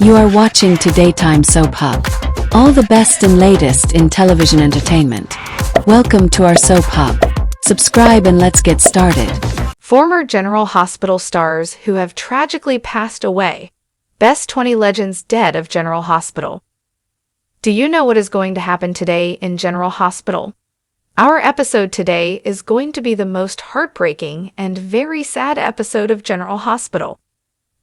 You are watching to Daytime Soap Hub. All the best and latest in television entertainment. Welcome to our Soap Hub. Subscribe and let's get started. Former General Hospital stars who have tragically passed away. Best 20 legends dead of General Hospital. Do you know what is going to happen today in General Hospital? Our episode today is going to be the most heartbreaking and very sad episode of General Hospital.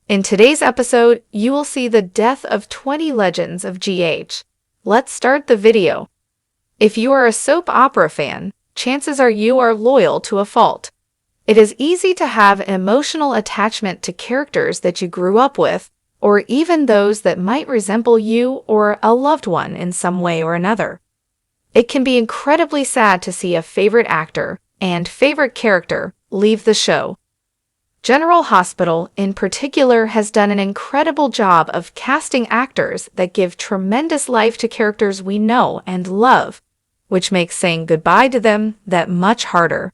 In today's episode, you will see the death of 20 legends of GH. Let's start the video. If you are a soap opera fan, chances are you are loyal to a fault. It is easy to have an emotional attachment to characters that you grew up with, or even those that might resemble you or a loved one in some way or another. It can be incredibly sad to see a favorite actor and favorite character leave the show. General Hospital, in particular, has done an incredible job of casting actors that give tremendous life to characters we know and love, which makes saying goodbye to them that much harder.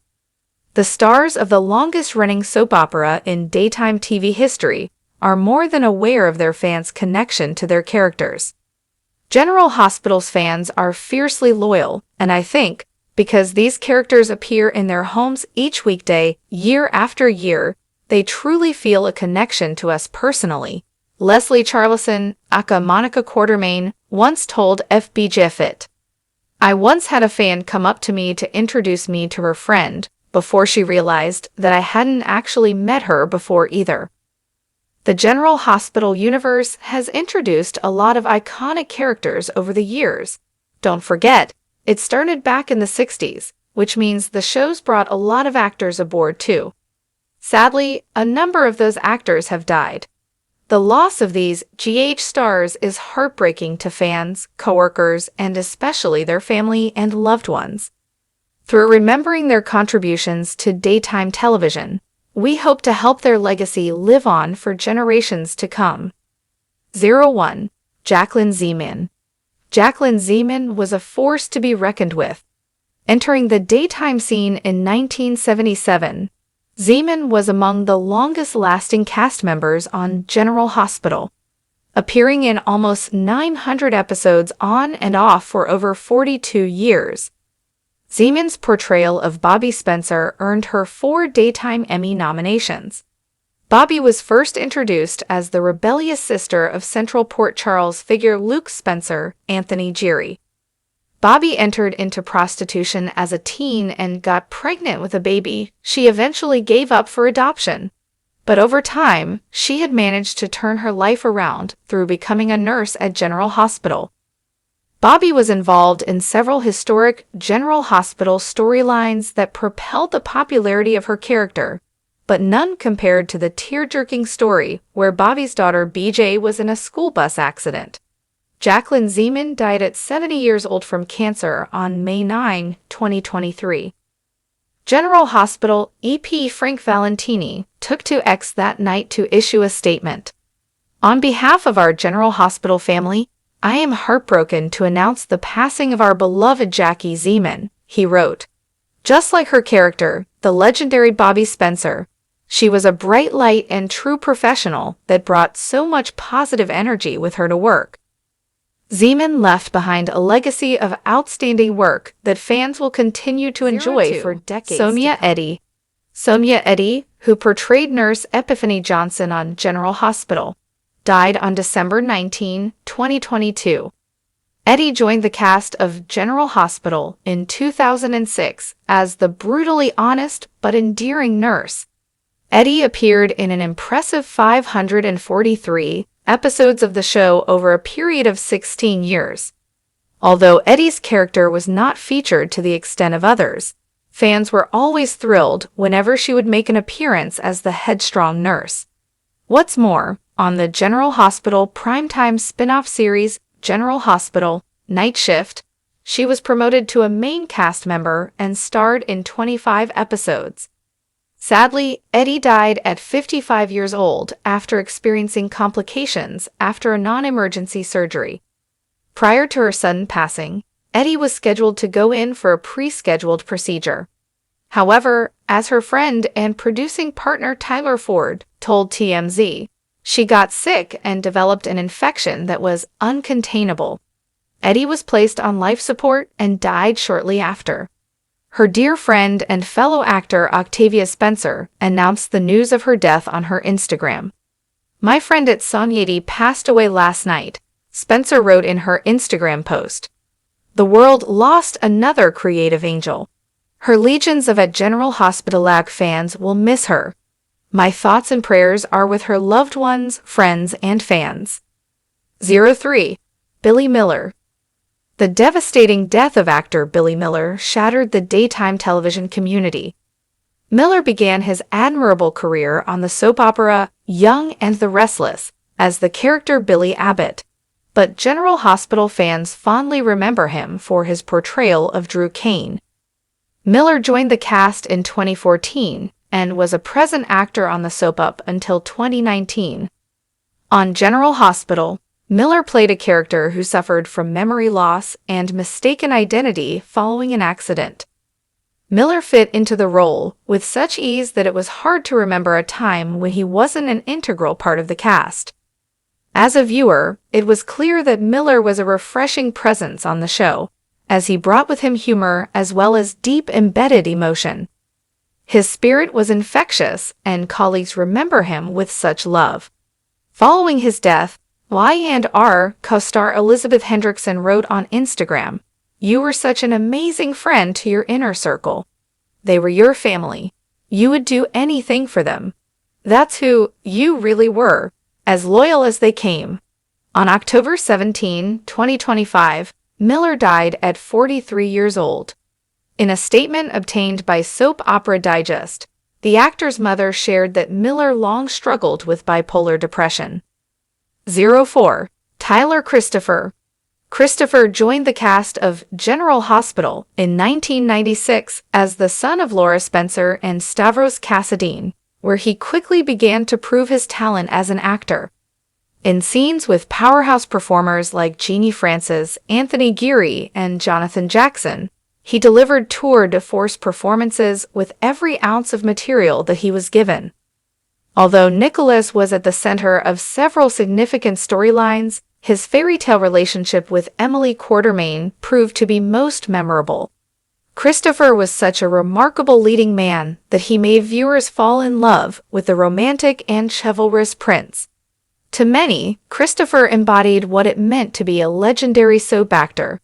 The stars of the longest-running soap opera in daytime TV history are more than aware of their fans' connection to their characters. General Hospital's fans are fiercely loyal, and I think, because these characters appear in their homes each weekday, year after year, they truly feel a connection to us personally. Leslie Charleson, aka Monica Quartermain, once told FBJ Fit, "I once had a fan come up to me to introduce me to her friend, before she realized that I hadn't actually met her before either." The General Hospital universe has introduced a lot of iconic characters over the years. Don't forget, it started back in the 60s, which means the show's brought a lot of actors aboard too. Sadly, a number of those actors have died. The loss of these GH stars is heartbreaking to fans, coworkers, and especially their family and loved ones. Through remembering their contributions to daytime television, we hope to help their legacy live on for generations to come. 01. Jacqueline Zeman. Jacqueline Zeman was a force to be reckoned with. Entering the daytime scene in 1977, Zeman was among the longest-lasting cast members on General Hospital, appearing in almost 900 episodes on and off for over 42 years. Zeman's portrayal of Bobby Spencer earned her 4 Daytime Emmy nominations. Bobby was first introduced as the rebellious sister of Central Port Charles figure Luke Spencer, Anthony Geary. Bobby entered into prostitution as a teen and got pregnant with a baby she eventually gave up for adoption. But over time, she had managed to turn her life around through becoming a nurse at General Hospital. Bobby was involved in several historic General Hospital storylines that propelled the popularity of her character, but none compared to the tear-jerking story where Bobby's daughter BJ was in a school bus accident. Jacqueline Zeman died at 70 years old from cancer on May 9, 2023. General Hospital EP Frank Valentini took to X that night to issue a statement. "On behalf of our General Hospital family, I am heartbroken to announce the passing of our beloved Jackie Zeman," he wrote. Just like her character, the legendary Bobby Spencer, she was a bright light and true professional that brought so much positive energy with her to work. Zeman left behind a legacy of outstanding work that fans will continue to enjoy for decades. Sonia Eddy. Sonia Eddy, who portrayed nurse Epiphany Johnson on General Hospital, died on December 19, 2022. Eddy joined the cast of General Hospital in 2006 as the brutally honest but endearing nurse. Eddy appeared in an impressive 543 episodes of the show over a period of 16 years. Although Eddy's character was not featured to the extent of others, fans were always thrilled whenever she would make an appearance as the headstrong nurse. What's more, on the General Hospital primetime spin-off series General Hospital Night Shift, she was promoted to a main cast member and starred in 25 episodes. Sadly, Eddy died at 55 years old after experiencing complications after a non-emergency surgery. Prior to her sudden passing, Eddy was scheduled to go in for a pre-scheduled procedure. However, as her friend and producing partner Tyler Ford told TMZ, She got sick and developed an infection that was uncontainable. Eddie was placed on life support and died shortly after. Her dear friend and fellow actor Octavia Spencer announced the news of her death on her Instagram. "My friend at Sonyeti passed away last night," Spencer wrote in her Instagram post. "The world lost another creative angel. Her legions of at General Hospital fans will miss her. My thoughts and prayers are with her loved ones, friends, and fans." 03. Billy Miller. The devastating death of actor Billy Miller shattered the daytime television community. Miller began his admirable career on the soap opera Young and the Restless as the character Billy Abbott, but General Hospital fans fondly remember him for his portrayal of Drew Kane. Miller joined the cast in 2014 and was a present actor on the soap up until 2019. On General Hospital, Miller played a character who suffered from memory loss and mistaken identity following an accident. Miller fit into the role with such ease that it was hard to remember a time when he wasn't an integral part of the cast. As a viewer, it was clear that Miller was a refreshing presence on the show, as he brought with him humor as well as deep embedded emotion. His spirit was infectious, and colleagues remember him with such love. Following his death, Y&R co-star Elizabeth Hendrickson wrote on Instagram, "You were such an amazing friend to your inner circle. They were your family. You would do anything for them. That's who you really were, as loyal as they came." On October 17, 2025, Miller died at 43 years old. In a statement obtained by Soap Opera Digest, the actor's mother shared that Miller long struggled with bipolar depression. 04. Tyler Christopher. Christopher joined the cast of General Hospital in 1996 as the son of Laura Spencer and Stavros Kassadine, where he quickly began to prove his talent as an actor. In scenes with powerhouse performers like Jeannie Francis, Anthony Geary, and Jonathan Jackson, he delivered tour de force performances with every ounce of material that he was given. Although Nicholas was at the center of several significant storylines, his fairy tale relationship with Emily Quartermaine proved to be most memorable. Christopher was such a remarkable leading man that he made viewers fall in love with the romantic and chivalrous prince. To many, Christopher embodied what it meant to be a legendary soap actor.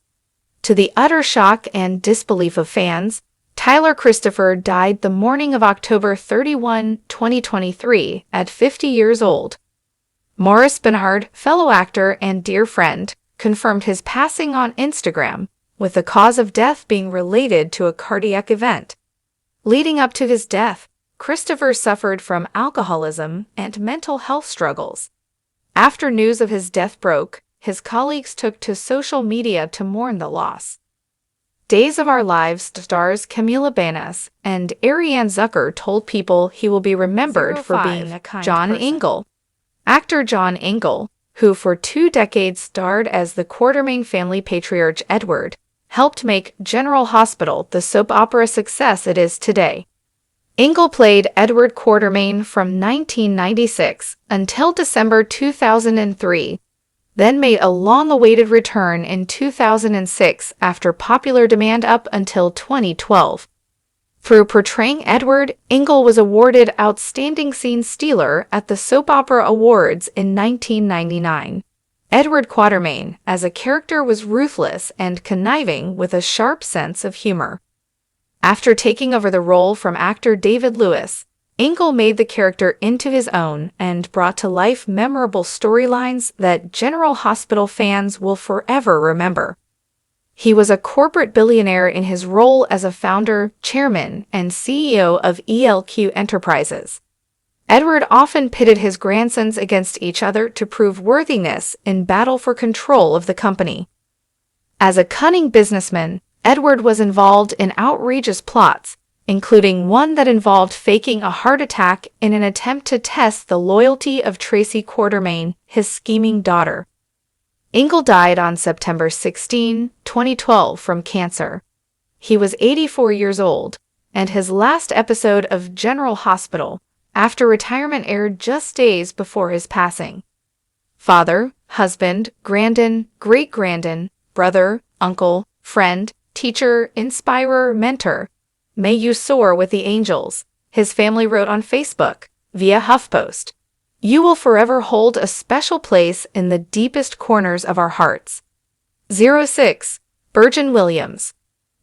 To the utter shock and disbelief of fans, Tyler Christopher died the morning of October 31, 2023, at 50 years old. Maurice Benard, fellow actor and dear friend, confirmed his passing on Instagram, with the cause of death being related to a cardiac event. Leading up to his death, Christopher suffered from alcoholism and mental health struggles. After news of his death broke, his colleagues took to social media to mourn the loss. Days of Our Lives stars Camila Banus and Ariane Zucker told people he will be remembered for being a kind John person. Engel. Actor John Engel, who for 2 decades starred as the Quartermaine family patriarch Edward, helped make General Hospital the soap opera success it is today. Engel played Edward Quartermaine from 1996 until December 2003, then made a long-awaited return in 2006 after popular demand up until 2012. Through portraying Edward, Engel was awarded Outstanding Scene Stealer at the Soap Opera Awards in 1999. Edward Quartermaine, as a character, was ruthless and conniving with a sharp sense of humor. After taking over the role from actor David Lewis, Engel made the character into his own and brought to life memorable storylines that General Hospital fans will forever remember. He was a corporate billionaire in his role as a founder, chairman, and CEO of ELQ Enterprises. Edward often pitted his grandsons against each other to prove worthiness in battle for control of the company. As a cunning businessman, Edward was involved in outrageous plots, including one that involved faking a heart attack in an attempt to test the loyalty of Tracy Quartermaine, his scheming daughter. Engel died on September 16, 2012 from cancer. He was 84 years old, and his last episode of General Hospital after retirement aired just days before his passing. Father, husband, grandon, great-grandon, brother, uncle, friend, teacher, inspirer, mentor. May you soar with the angels, his family wrote on Facebook, via HuffPost. You will forever hold a special place in the deepest corners of our hearts. 06. Burgeon Williams.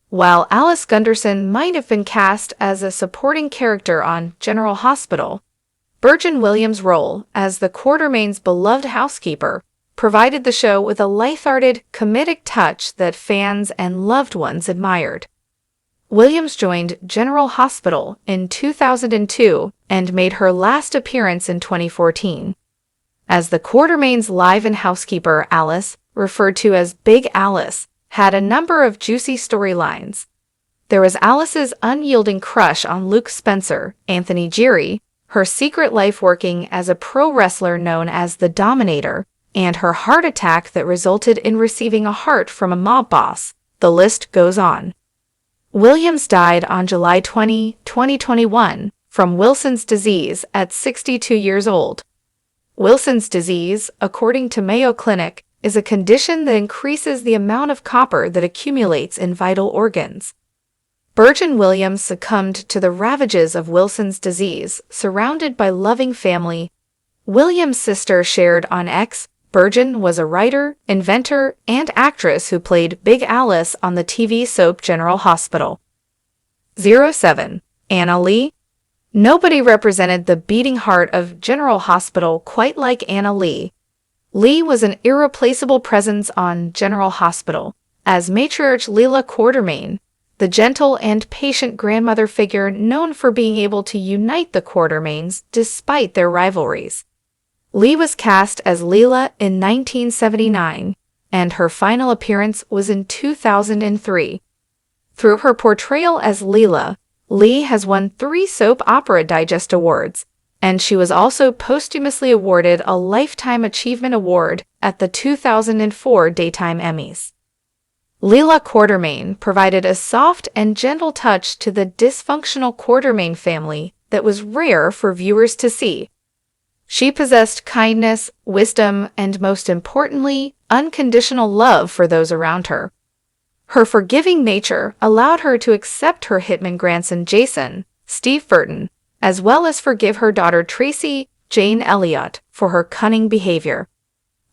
While Alice Gunderson might have been cast as a supporting character on General Hospital, Burgeon Williams' role as the Quartermain's beloved housekeeper provided the show with a lighthearted, comedic touch that fans and loved ones admired. Williams joined General Hospital in 2002 and made her last appearance in 2014. As the Quartermain's live-in housekeeper, Alice, referred to as Big Alice, had a number of juicy storylines. There was Alice's unyielding crush on Luke Spencer, Anthony Geary, her secret life working as a pro wrestler known as the Dominator, and her heart attack that resulted in receiving a heart from a mob boss. The list goes on. Williams died on July 20, 2021, from Wilson's disease at 62 years old. Wilson's disease, according to Mayo Clinic, is a condition that increases the amount of copper that accumulates in vital organs. Burgeon Williams succumbed to the ravages of Wilson's disease, surrounded by loving family. Williams' sister shared on X. Burgeon was a writer, inventor, and actress who played Big Alice on the TV soap General Hospital. 07. Anna Lee. Nobody represented the beating heart of General Hospital quite like Anna Lee. Lee was an irreplaceable presence on General Hospital, as matriarch Leela Quartermain, the gentle and patient grandmother figure known for being able to unite the Quartermains despite their rivalries. Lee was cast as Leela in 1979, and her final appearance was in 2003. Through her portrayal as Leela, Lee has won 3 Soap Opera Digest Awards, and she was also posthumously awarded a Lifetime Achievement Award at the 2004 Daytime Emmys. Leela Quartermain provided a soft and gentle touch to the dysfunctional Quartermain family that was rare for viewers to see. She possessed kindness, wisdom, and most importantly, unconditional love for those around her. Her forgiving nature allowed her to accept her hitman grandson Jason, Steve Burton, as well as forgive her daughter Tracy, Jane Elliott, for her cunning behavior.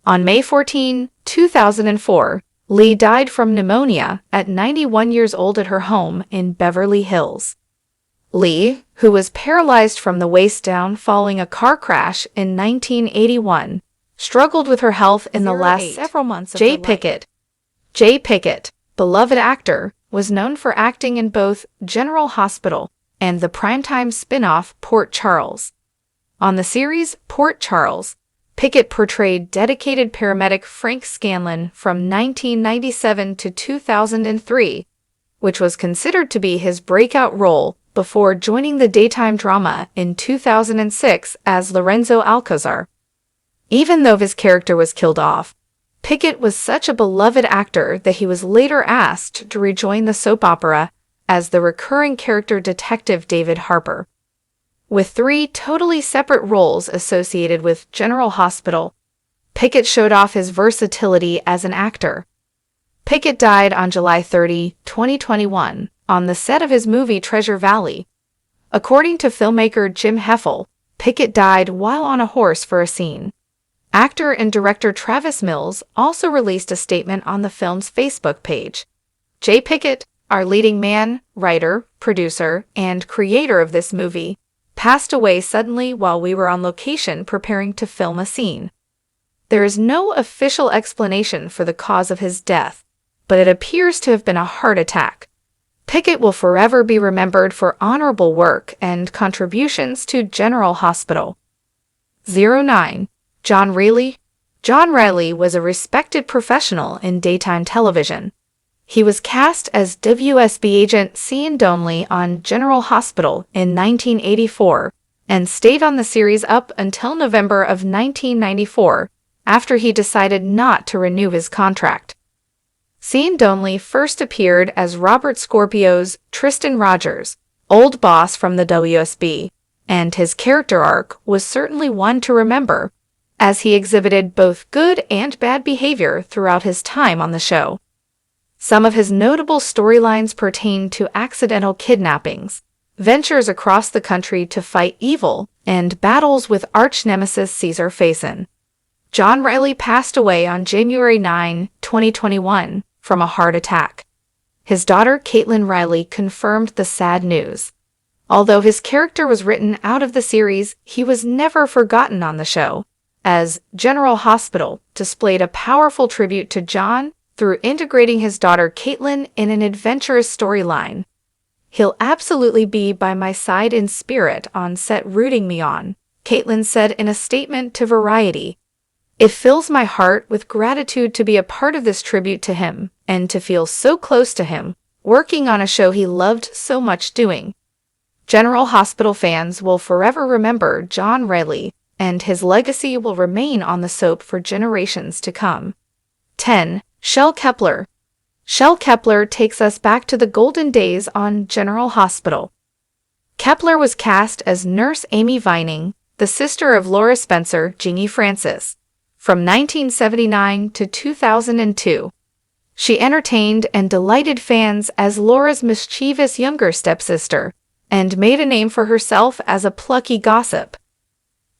On May 14, 2004, Lee died from pneumonia at 91 years old at her home in Beverly Hills. Lee, who was paralyzed from the waist down following a car crash in 1981, struggled with her health in the last several months of her life. Jay Pickett, beloved actor, was known for acting in both General Hospital and the primetime spin-off Port Charles. On the series Port Charles, Pickett portrayed dedicated paramedic Frank Scanlon from 1997 to 2003, which was considered to be his breakout role before joining the daytime drama in 2006 as Lorenzo Alcazar. Even though his character was killed off, Pickett was such a beloved actor that he was later asked to rejoin the soap opera as the recurring character Detective David Harper. With 3 totally separate roles associated with General Hospital, Pickett showed off his versatility as an actor. Pickett died on July 30, 2021, on the set of his movie Treasure Valley. According to filmmaker Jim Heffel, Pickett died while on a horse for a scene. Actor and director Travis Mills also released a statement on the film's Facebook page. Jay Pickett, our leading man, writer, producer, and creator of this movie, passed away suddenly while we were on location preparing to film a scene. There is no official explanation for the cause of his death, but it appears to have been a heart attack. Pickett will forever be remembered for honorable work and contributions to General Hospital. 09. John Reilly. John Reilly was a respected professional in daytime television. He was cast as WSB agent Cian Donley on General Hospital in 1984 and stayed on the series up until November of 1994 after he decided not to renew his contract. Cian Donley first appeared as Robert Scorpio's Tristan Rogers, old boss from the WSB, and his character arc was certainly one to remember, as he exhibited both good and bad behavior throughout his time on the show. Some of his notable storylines pertain to accidental kidnappings, ventures across the country to fight evil, and battles with arch-nemesis Caesar Faison. John Riley passed away on January 9, 2021, from a heart attack. His daughter Caitlin Riley confirmed the sad news. Although his character was written out of the series, he was never forgotten on the show, as General Hospital displayed a powerful tribute to John through integrating his daughter Caitlin in an adventurous storyline. "He'll absolutely be by my side in spirit on set rooting me on," Caitlin said in a statement to Variety. "It fills my heart with gratitude to be a part of this tribute to him and to feel so close to him, working on a show he loved so much doing." General Hospital fans will forever remember John Riley, and his legacy will remain on the soap for generations to come. 10. Shel Kepler. Shel Kepler takes us back to the golden days on General Hospital. Kepler was cast as Nurse Amy Vining, the sister of Laura Spencer, Jeannie Francis, from 1979 to 2002. She entertained and delighted fans as Laura's mischievous younger stepsister, and made a name for herself as a plucky gossip.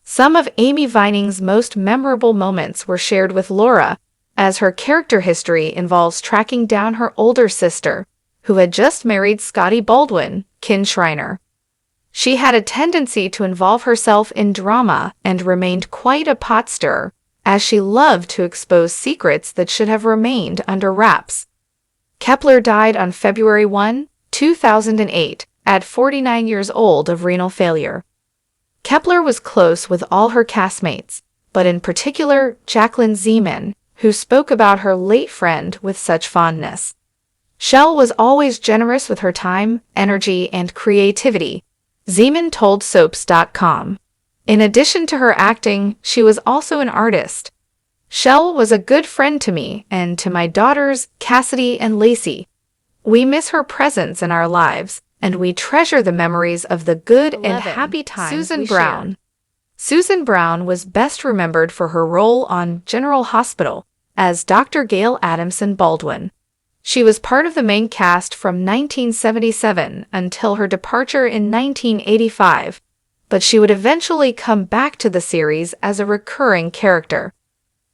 Some of Amy Vining's most memorable moments were shared with Laura, as her character history involves tracking down her older sister, who had just married Scotty Baldwin, Kin Shriner. She had a tendency to involve herself in drama and remained quite a pot stirrer, as she loved to expose secrets that should have remained under wraps. Kepler died on February 1, 2008, at 49 years old of renal failure. Kepler was close with all her castmates, but in particular Jacqueline Zeman, who spoke about her late friend with such fondness. Shel was always generous with her time, energy, and creativity, Zeman told Soaps.com. In addition to her acting, she was also an artist. "Shel was a good friend to me and to my daughters, Cassidy and Lacey. We miss her presence in our lives, and we treasure the memories of the good 11. and happy times Susan we Brown. shared." Susan Brown was best remembered for her role on General Hospital as Dr. Gail Adamson Baldwin. She was part of the main cast from 1977 until her departure in 1985, but she would eventually come back to the series as a recurring character.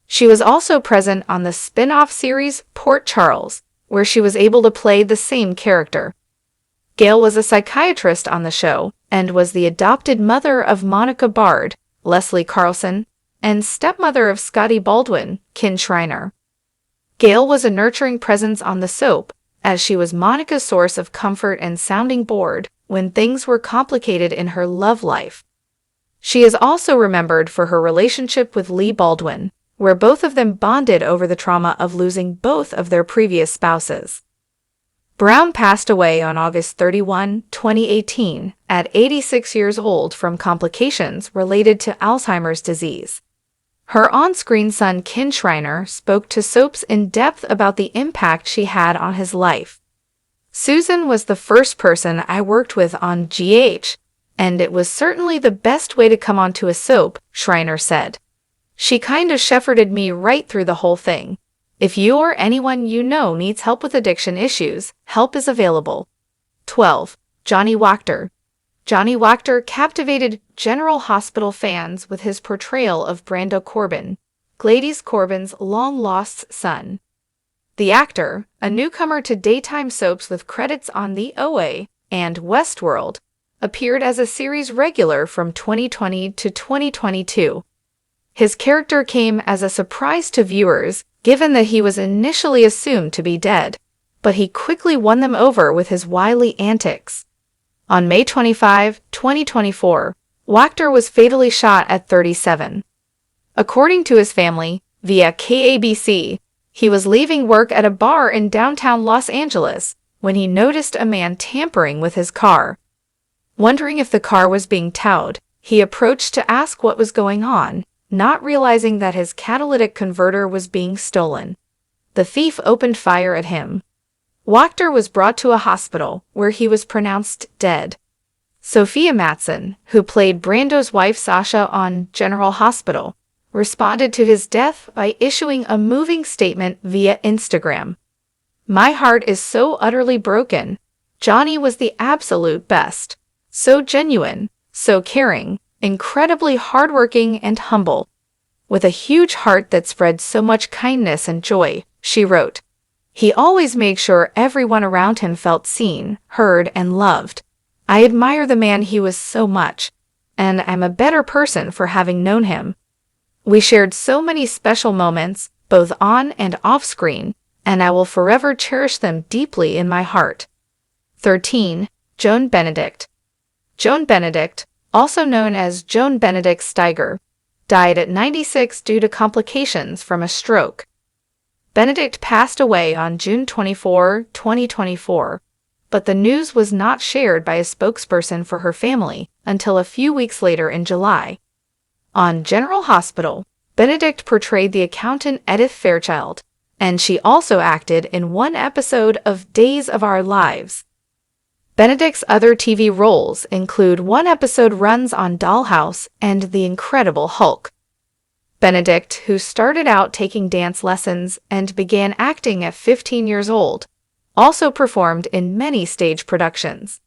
She was also present on the spin-off series Port Charles, where she was able to play the same character. Gail was a psychiatrist on the show and was the adopted mother of Monica Bard, Leslie Carlson, and stepmother of Scotty Baldwin, Kin Shriner. Gail was a nurturing presence on the soap, as she was Monica's source of comfort and sounding board when things were complicated in her love life. She is also remembered for her relationship with Lee Baldwin, where both of them bonded over the trauma of losing both of their previous spouses. Brown passed away on August 31, 2018, at 86 years old from complications related to Alzheimer's disease. Her on-screen son Kin Shriner spoke to Soaps in depth about the impact she had on his life. "Susan was the first person I worked with on GH, and it was certainly the best way to come onto a soap," Shriner said. "She kind of shepherded me right through the whole thing. If you or anyone you know needs help with addiction issues, help is available." 12. Johnny Wachter. Johnny Wachter captivated General Hospital fans with his portrayal of Brando Corbin, Gladys Corbin's long-lost son. The actor, a newcomer to daytime soaps with credits on The OA and Westworld, appeared as a series regular from 2020 to 2022. His character came as a surprise to viewers, given that he was initially assumed to be dead, but he quickly won them over with his wily antics. On May 25, 2024, Wachter was fatally shot at 37. According to his family, via KABC, he was leaving work at a bar in downtown Los Angeles when he noticed a man tampering with his car. Wondering if the car was being towed, he approached to ask what was going on, not realizing that his catalytic converter was being stolen. The thief opened fire at him. Wachter was brought to a hospital, where he was pronounced dead. Sophia Matson, who played Brando's wife Sasha on General Hospital, responded to his death by issuing a moving statement via Instagram. "My heart is so utterly broken. Johnny was the absolute best. So genuine, so caring, incredibly hardworking and humble. With a huge heart that spread so much kindness and joy," she wrote. "He always made sure everyone around him felt seen, heard, and loved. I admire the man he was so much, and I'm a better person for having known him. We shared so many special moments, both on and off screen, and I will forever cherish them deeply in my heart." 13. Joan Benedict. Joan Benedict, also known as Joan Benedict Steiger, died at 96 due to complications from a stroke. Benedict passed away on June 24, 2024, but the news was not shared by a spokesperson for her family until a few weeks later in July. On General Hospital, Benedict portrayed the accountant Edith Fairchild, and she also acted in one episode of Days of Our Lives. Benedict's other TV roles include one episode runs on Dollhouse and The Incredible Hulk. Benedict, who started out taking dance lessons and began acting at 15 years old, also performed in many stage productions.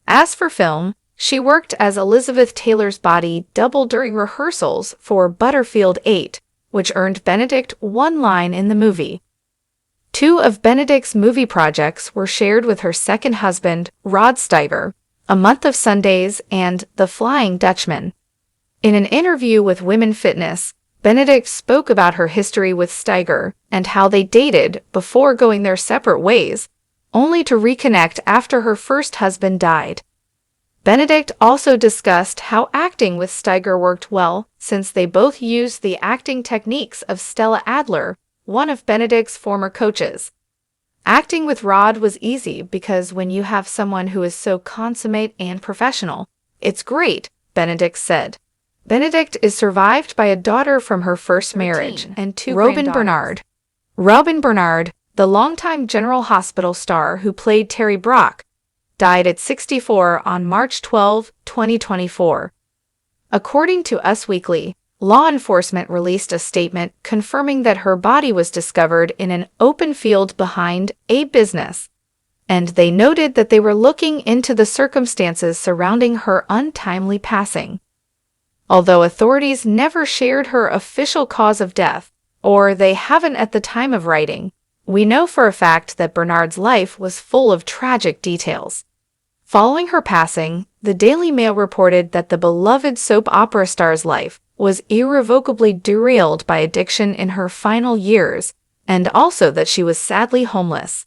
As for film, she worked as Elizabeth Taylor's body double during rehearsals for Butterfield 8, which earned Benedict one line in the movie. Two of Benedict's movie projects were shared with her second husband, Rod Steiger, A Month of Sundays and The Flying Dutchman. In an interview with Women Fitness, Benedict spoke about her history with Steiger and how they dated before going their separate ways, only to reconnect after her first husband died. Benedict also discussed how acting with Steiger worked well, since they both used the acting techniques of Stella Adler, one of Benedict's former coaches. "Acting with Rod was easy because when you have someone who is so consummate and professional, it's great," Benedict said. Benedict is survived by a daughter from her first marriage and two Robin Bernard. Robin Bernard, the longtime General Hospital star who played Terry Brock, died at 64 on March 12, 2024. According to Us Weekly, law enforcement released a statement confirming that her body was discovered in an open field behind a business, and they noted that they were looking into the circumstances surrounding her untimely passing. Although authorities never shared her official cause of death, or they haven't at the time of writing, we know for a fact that Bernard's life was full of tragic details. Following her passing, the Daily Mail reported that the beloved soap opera star's life was irrevocably derailed by addiction in her final years, and also that she was sadly homeless.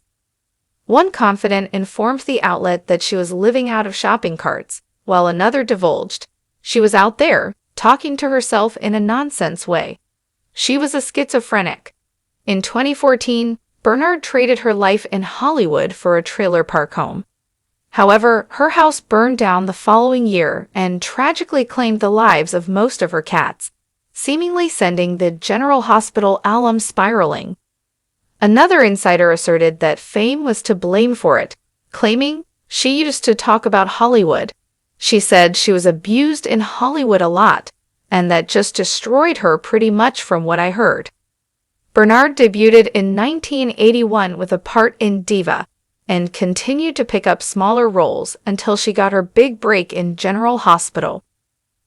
One confidant informed the outlet that she was living out of shopping carts, while another divulged she was out there, talking to herself in a nonsense way. She was a schizophrenic. In 2014, Bernard traded her life in Hollywood for a trailer park home. However, her house burned down the following year and tragically claimed the lives of most of her cats, seemingly sending the General Hospital alum spiraling. Another insider asserted that fame was to blame for it, claiming she used to talk about Hollywood. She said she was abused in Hollywood a lot, and that just destroyed her pretty much from what I heard. Bernard debuted in 1981 with a part in Diva, and continued to pick up smaller roles until she got her big break in General Hospital.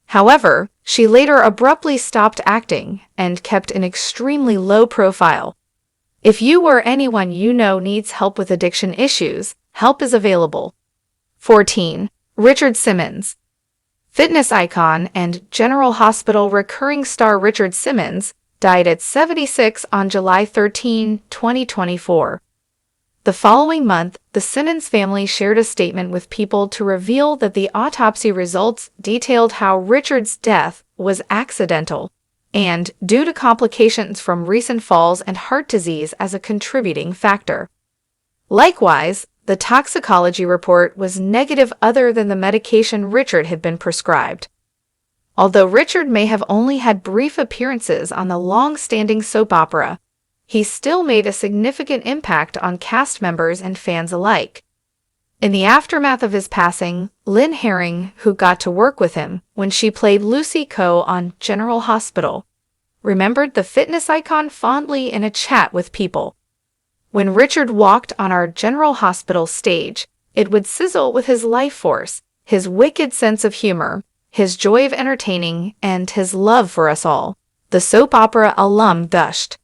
However, she later abruptly stopped acting and kept an extremely low profile. If you or anyone you know needs help with addiction issues, help is available. 14. Richard Simmons. Fitness icon and General Hospital recurring star Richard Simmons died at 76 on July 13, 2024. The following month, the Simmons family shared a statement with People to reveal that the autopsy results detailed how Richard's death was accidental and due to complications from recent falls and heart disease as a contributing factor. Likewise, the toxicology report was negative other than the medication Richard had been prescribed. Although Richard may have only had brief appearances on the long-standing soap opera, he still made a significant impact on cast members and fans alike. In the aftermath of his passing, Lynn Herring, who got to work with him when she played Lucy Coe on General Hospital, remembered the fitness icon fondly in a chat with People. When Richard walked on our General Hospital stage, it would sizzle with his life force, his wicked sense of humor, his joy of entertaining, and his love for us all, the soap opera alum gushed.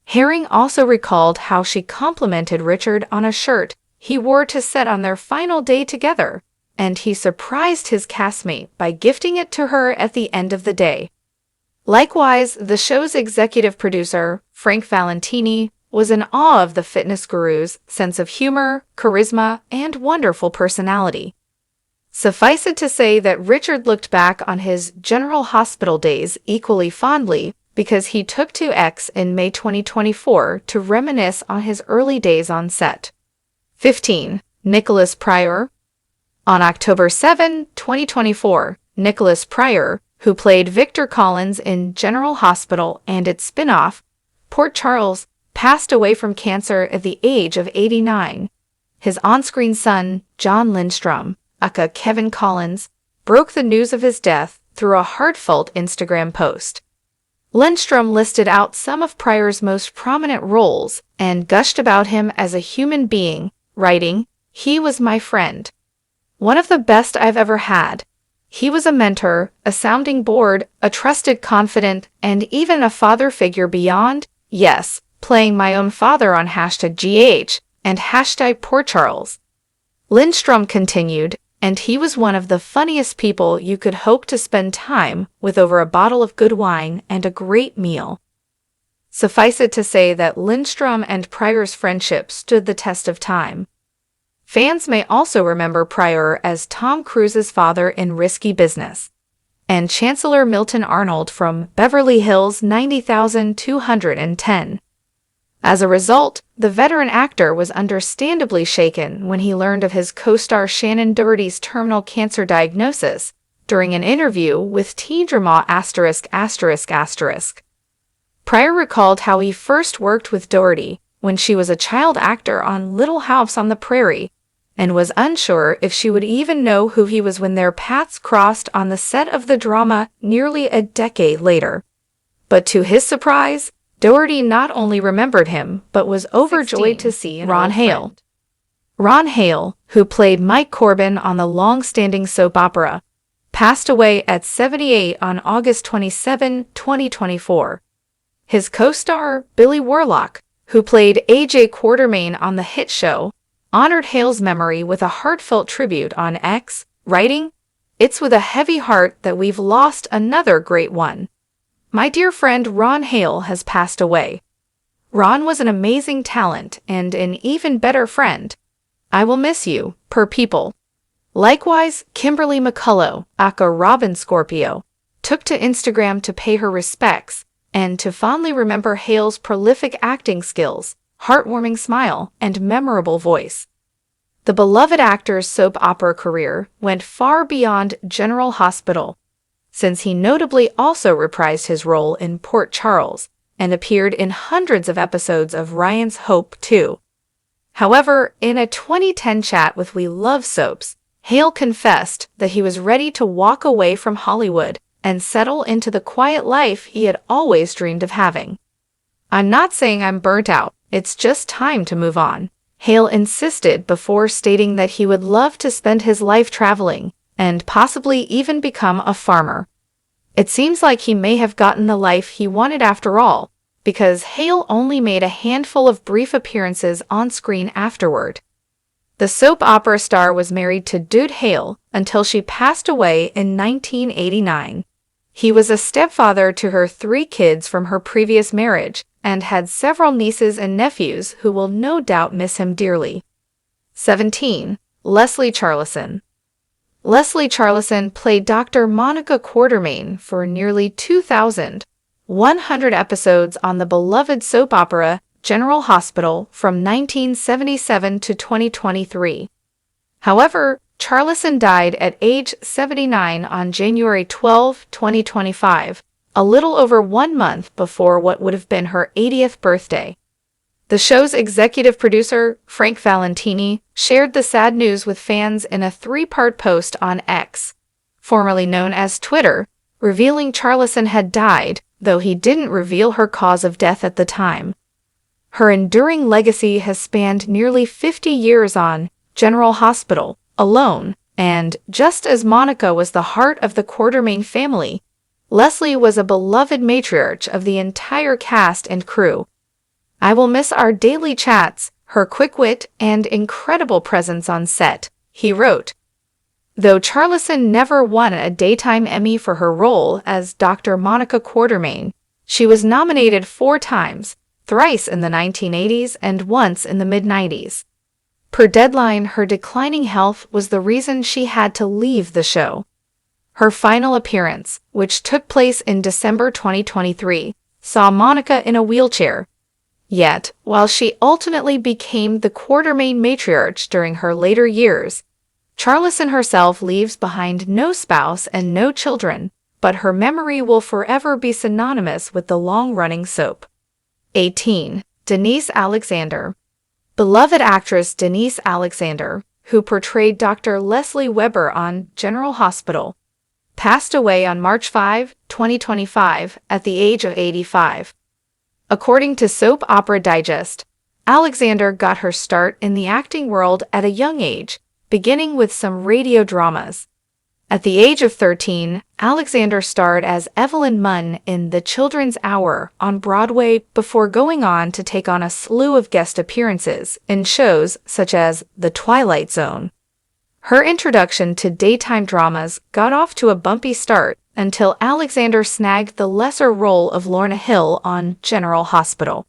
Herring also recalled how she complimented Richard on a shirt he wore to set on their final day together, and he surprised his castmate by gifting it to her at the end of the day. Likewise, the show's executive producer, Frank Valentini, was in awe of the fitness guru's sense of humor, charisma, and wonderful personality. Suffice it to say that Richard looked back on his General Hospital days equally fondly because he took to X in May 2024 to reminisce on his early days on set. 15. Nicholas Pryor. On October 7, 2024, Nicholas Pryor, who played Victor Collins in General Hospital and its spin-off, Port Charles, passed away from cancer at the age of 89. His on-screen son, John Lindstrom, aka Kevin Collins, broke the news of his death through a heartfelt Instagram post. Lindstrom listed out some of Pryor's most prominent roles and gushed about him as a human being, writing, "He was my friend. One of the best I've ever had. He was a mentor, a sounding board, a trusted confidant, and even a father figure beyond, yes, playing my own father on #GH and #PoorCharles." Lindstrom continued, "And he was one of the funniest people you could hope to spend time with over a bottle of good wine and a great meal." Suffice it to say that Lindstrom and Pryor's friendship stood the test of time. Fans may also remember Pryor as Tom Cruise's father in Risky Business, and Chancellor Milton Arnold from Beverly Hills 90210. As a result, the veteran actor was understandably shaken when he learned of his co-star Shannon Doherty's terminal cancer diagnosis during an interview with teen drama *****. Pryor recalled how he first worked with Doherty when she was a child actor on Little House on the Prairie, and was unsure if she would even know who he was when their paths crossed on the set of the drama nearly a decade later. But to his surprise, Doherty not only remembered him, but was overjoyed to see Ron Hale. Ron Hale, who played Mike Corbin on the long-standing soap opera, passed away at 78 on August 27, 2024. His co-star, Billy Warlock, who played AJ Quartermain on the hit show, honored Hale's memory with a heartfelt tribute on X, writing, "It's with a heavy heart that we've lost another great one. My dear friend Ron Hale has passed away. Ron was an amazing talent and an even better friend. I will miss you, per People." Likewise, Kimberly McCullough, aka Robin Scorpio, took to Instagram to pay her respects and to fondly remember Hale's prolific acting skills, heartwarming smile, and memorable voice. The beloved actor's soap opera career went far beyond General Hospital, since he notably also reprised his role in Port Charles and appeared in hundreds of episodes of Ryan's Hope 2. However, in a 2010 chat with We Love Soaps, Hale confessed that he was ready to walk away from Hollywood and settle into the quiet life he had always dreamed of having. "I'm not saying I'm burnt out, it's just time to move on," Hale insisted before stating that he would love to spend his life traveling and possibly even become a farmer. It seems like he may have gotten the life he wanted after all, because Hale only made a handful of brief appearances on screen afterward. The soap opera star was married to Dude Hale until she passed away in 1989. He was a stepfather to her 3 kids from her previous marriage and had several nieces and nephews who will no doubt miss him dearly. 17. Leslie Charleson. Leslie Charleson played Dr. Monica Quartermain for nearly 2,100 episodes on the beloved soap opera General Hospital from 1977 to 2023. However, Charleson died at age 79 on January 12, 2025, a little over 1 month before what would have been her 80th birthday. The show's executive producer, Frank Valentini, shared the sad news with fans in a three-part post on X, formerly known as Twitter, revealing Charlison had died, though he didn't reveal her cause of death at the time. Her enduring legacy has spanned nearly 50 years on General Hospital alone, and just as Monica was the heart of the Quartermaine family, Leslie was a beloved matriarch of the entire cast and crew. "I will miss our daily chats, her quick wit, and incredible presence on set," he wrote. Though Charlison never won a Daytime Emmy for her role as Dr. Monica Quartermaine, she was nominated 4 times, thrice in the 1980s and once in the mid-90s. Per Deadline, her declining health was the reason she had to leave the show. Her final appearance, which took place in December 2023, saw Monica in a wheelchair. Yet, while she ultimately became the Quartermaine matriarch during her later years, Charlison herself leaves behind no spouse and no children, but her memory will forever be synonymous with the long-running soap. 18. Denise Alexander. Beloved actress Denise Alexander, who portrayed Dr. Leslie Weber on General Hospital, passed away on March 5, 2025, at the age of 85. According to Soap Opera Digest, Alexander got her start in the acting world at a young age, beginning with some radio dramas. At the age of 13, Alexander starred as Evelyn Munn in The Children's Hour on Broadway before going on to take on a slew of guest appearances in shows such as The Twilight Zone. Her introduction to daytime dramas got off to a bumpy start until Alexander snagged the lesser role of Lorna Hill on General Hospital.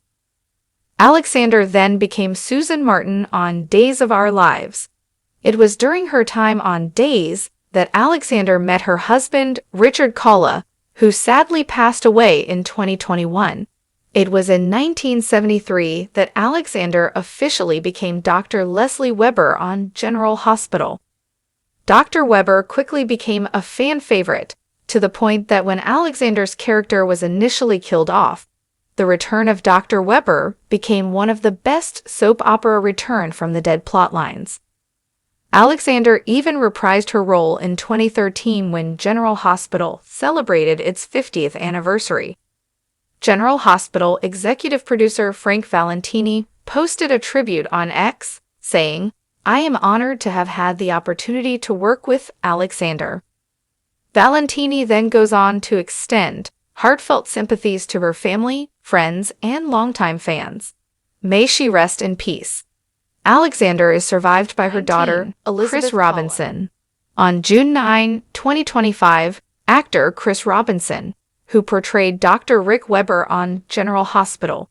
Alexander then became Susan Martin on Days of Our Lives. It was during her time on Days that Alexander met her husband, Richard Kalla, who sadly passed away in 2021. It was in 1973 that Alexander officially became Dr. Leslie Weber on General Hospital. Dr. Weber quickly became a fan favorite, to the point that when Alexander's character was initially killed off, the return of Dr. Weber became one of the best soap opera return from the dead plotlines. Alexander even reprised her role in 2013 when General Hospital celebrated its 50th anniversary. General Hospital executive producer Frank Valentini posted a tribute on X, saying, "I am honored to have had the opportunity to work with Alexander." Valentini then goes on to extend heartfelt sympathies to her family, friends, and longtime fans. May she rest in peace. Alexander is survived by her daughter, Chris Robinson. On June 9, 2025, actor Chris Robinson, who portrayed Dr. Rick Weber on General Hospital,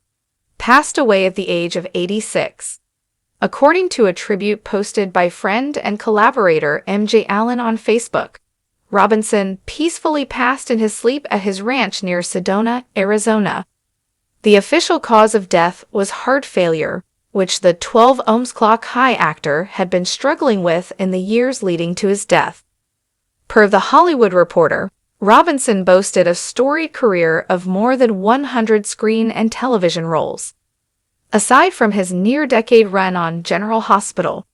passed away at the age of 86. According to a tribute posted by friend and collaborator MJ Allen on Facebook, Robinson peacefully passed in his sleep at his ranch near Sedona, Arizona. The official cause of death was heart failure, which the 12 ohms clock high actor had been struggling with in the years leading to his death. Per The Hollywood Reporter, Robinson boasted a storied career of more than 100 screen and television roles. Aside from his near-decade run on General Hospital,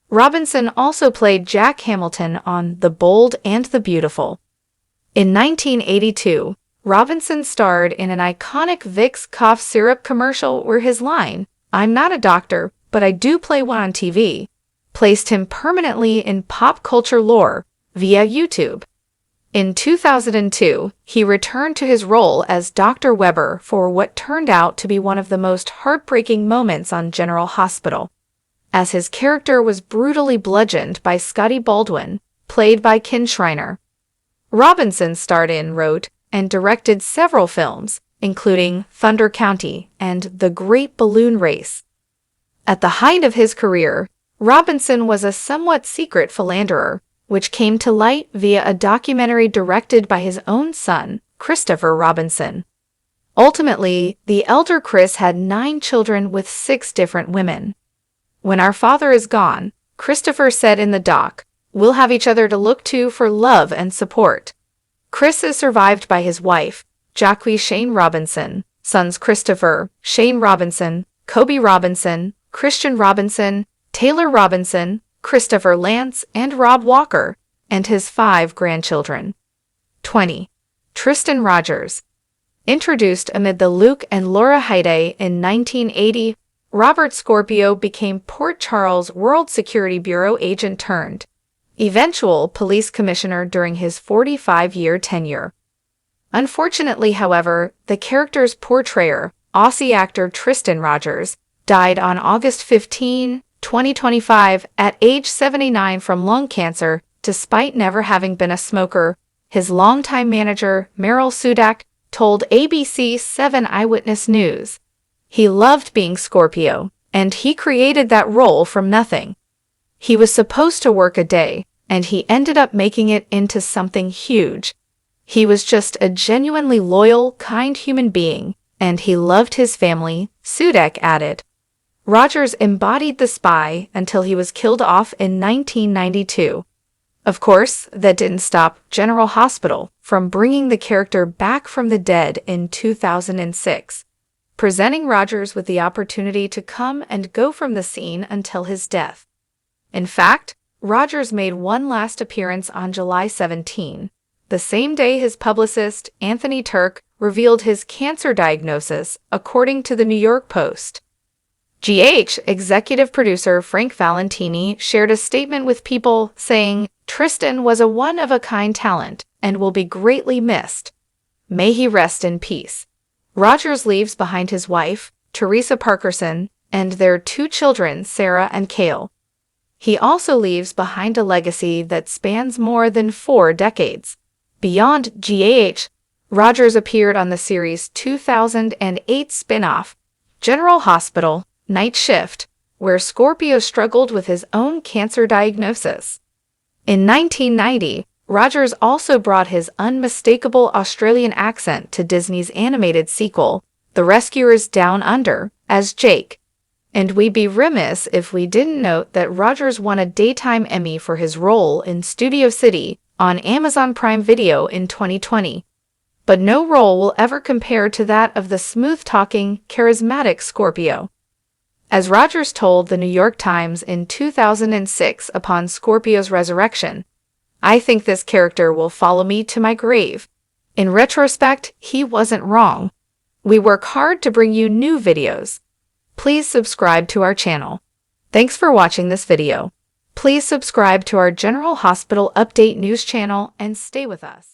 Robinson also played Jack Hamilton on The Bold and the Beautiful. In 1982, Robinson starred in an iconic Vicks cough syrup commercial where his line, "I'm not a doctor, but I do play one on TV," placed him permanently in pop culture lore via YouTube. In 2002, he returned to his role as Dr. Weber for what turned out to be one of the most heartbreaking moments on General Hospital, as his character was brutally bludgeoned by Scotty Baldwin, played by Ken Schreiner. Robinson starred in, wrote, and directed several films, including Thunder County and The Great Balloon Race. At the height of his career, Robinson was a somewhat secret philanderer, which came to light via a documentary directed by his own son, Christopher Robinson. Ultimately, the elder Chris had 9 children with 6 different women. "When our father is gone," Christopher said in the doc, "we'll have each other to look to for love and support." Chris is survived by his wife, Jacque Shane Robinson, sons Christopher, Shane Robinson, Kobe Robinson, Christian Robinson, Taylor Robinson, Christopher Lance, and Rob Walker, and his 5 grandchildren. 20. Tristan Rogers. Introduced amid the Luke and Laura heyday in 1980, Robert Scorpio became Port Charles World Security Bureau agent turned eventual police commissioner during his 45-year tenure. Unfortunately, however, the character's portrayer, Aussie actor Tristan Rogers, died on August 15, 2025, at age 79 from lung cancer, despite never having been a smoker. His longtime manager, Meryl Sudak, told ABC 7 Eyewitness News. He loved being Scorpio, and he created that role from nothing. He was supposed to work a day, and he ended up making it into something huge. He was just a genuinely loyal, kind human being, and he loved his family, Sudak added. Rogers embodied the spy until he was killed off in 1992. Of course, that didn't stop General Hospital from bringing the character back from the dead in 2006, presenting Rogers with the opportunity to come and go from the scene until his death. In fact, Rogers made one last appearance on July 17, the same day his publicist, Anthony Turk, revealed his cancer diagnosis, according to the New York Post. GH executive producer Frank Valentini shared a statement with People saying, "Tristan was a one-of-a-kind talent and will be greatly missed. May he rest in peace." Rogers leaves behind his wife, Teresa Parkerson, and their 2 children, Sarah and Cale. He also leaves behind a legacy that spans more than 4 decades. Beyond GH, Rogers appeared on the series' 2008 spin-off, General Hospital, Night Shift, where Scorpio struggled with his own cancer diagnosis. In 1990, Rogers also brought his unmistakable Australian accent to Disney's animated sequel, The Rescuers Down Under, as Jake. And we'd be remiss if we didn't note that Rogers won a Daytime Emmy for his role in Studio City on Amazon Prime Video in 2020. But no role will ever compare to that of the smooth-talking, charismatic Scorpio. As Rogers told the New York Times in 2006 upon Scorpio's resurrection, "I think this character will follow me to my grave." In retrospect, he wasn't wrong. We work hard to bring you new videos. Please subscribe to our channel. Thanks for watching this video. Please subscribe to our General Hospital Update News channel and stay with us.